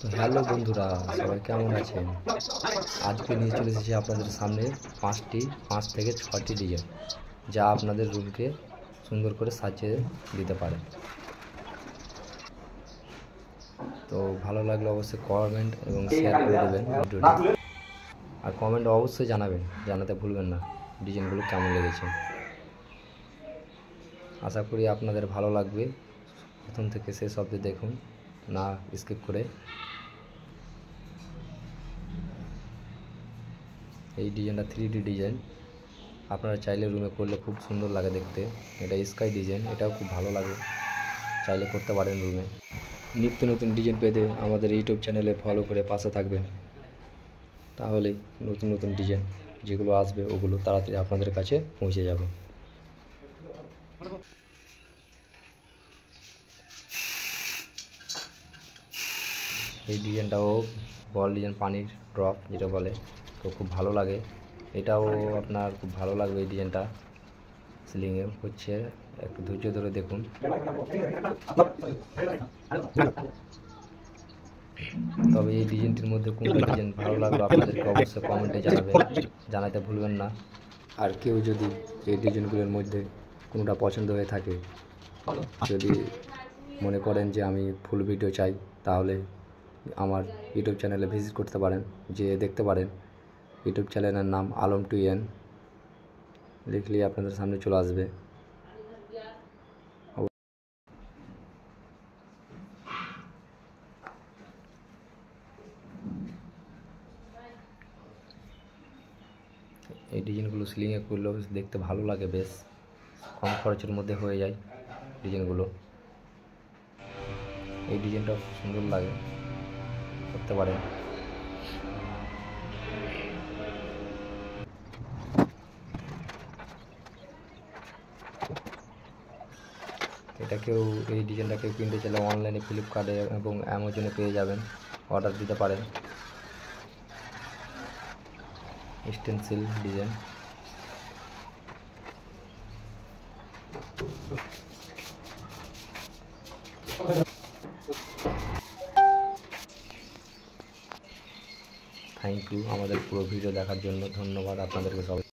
তো হ্যালো বন্ধুরা, সবাই কেমন আছেন? আজকে নিয়ে চলে এসেছি আপনাদের সামনে পাঁচ থেকে ছটি ডিজাইন, যা আপনাদের রুমকে সুন্দর করে সাজিয়ে দিতে পারে। তো ভালো লাগলে অবশ্যই কমেন্ট এবং শেয়ার করে দেবেন ভিডিওটি, আর কমেন্ট অবশ্যই জানাতে ভুলবেন না ডিজাইনগুলো কেমন লেগেছে। আশা করি আপনাদের ভালো লাগবে। প্রথম থেকে শেষ অবধি দেখুন, না স্কিপ করে। এই ডিজাইনটা 3D ডিজাইন, আপনারা চাইলে রুমে করলে খুব সুন্দর লাগে দেখতে। এটা স্কাই ডিজাইন, এটাও খুব ভালো লাগে, চাইলে করতে পারেন রুমে। নিত্য নতুন ডিজাইন পেতে আমাদের ইউটিউব চ্যানেলে ফলো করে পাশে থাকবেন, তাহলেই নতুন নতুন ডিজাইন যেগুলো আসবে ওগুলো তাড়াতাড়ি আপনাদের কাছে পৌঁছে যাবে। এই ডিজাইনটাও বল ডিজাইন, পানির ড্রপ যেটা বলে, তো খুব ভালো লাগে। এটাও আপনার খুব ভালো লাগবে। এই ডিজাইনটা সিলিংয়ে হচ্ছে, একটু ধৈর্য ধরে দেখুন। তবে এই ডিজাইনটির মধ্যে কোনটা ডিজাইন ভালো লাগলো আপনাদেরকে অবশ্যই কমেন্টে জানাতে ভুলবেন না। আর কেউ যদি এই ডিজাইনগুলোর মধ্যে কোনোটা পছন্দ হয়ে থাকে, যদি মনে করেন যে আমি ফুল ভিডিও চাই, তাহলে আমার ইউটিউব চ্যানেলে ভিজিট করতে পারেন, যে দেখতে পারেন। ইউটিউব চ্যানেলের নাম আলম টু এন, লিখলেই আপনাদের সামনে চলে আসবে। এই ডিজাইনগুলো সিলিংয়ে করলেও দেখতে ভালো লাগে, বেশ কম খরচের মধ্যে হয়ে যায় ডিজাইনগুলো। এই ডিজাইনটা খুব সুন্দর লাগে, করতে পারেন। এই ডিজাইনটা কেউ কিনতে চাইলে অনলাইনে ফ্লিপকার্টে এবং অ্যামাজনে পেয়ে যাবেন, অর্ডার দিতে পারেন। স্টেনসিল ডিজাইন, থ্যাংক ইউ আমাদের পুরো ভিডিও দেখার জন্য। ধন্যবাদ আপনাদেরকে সবাই।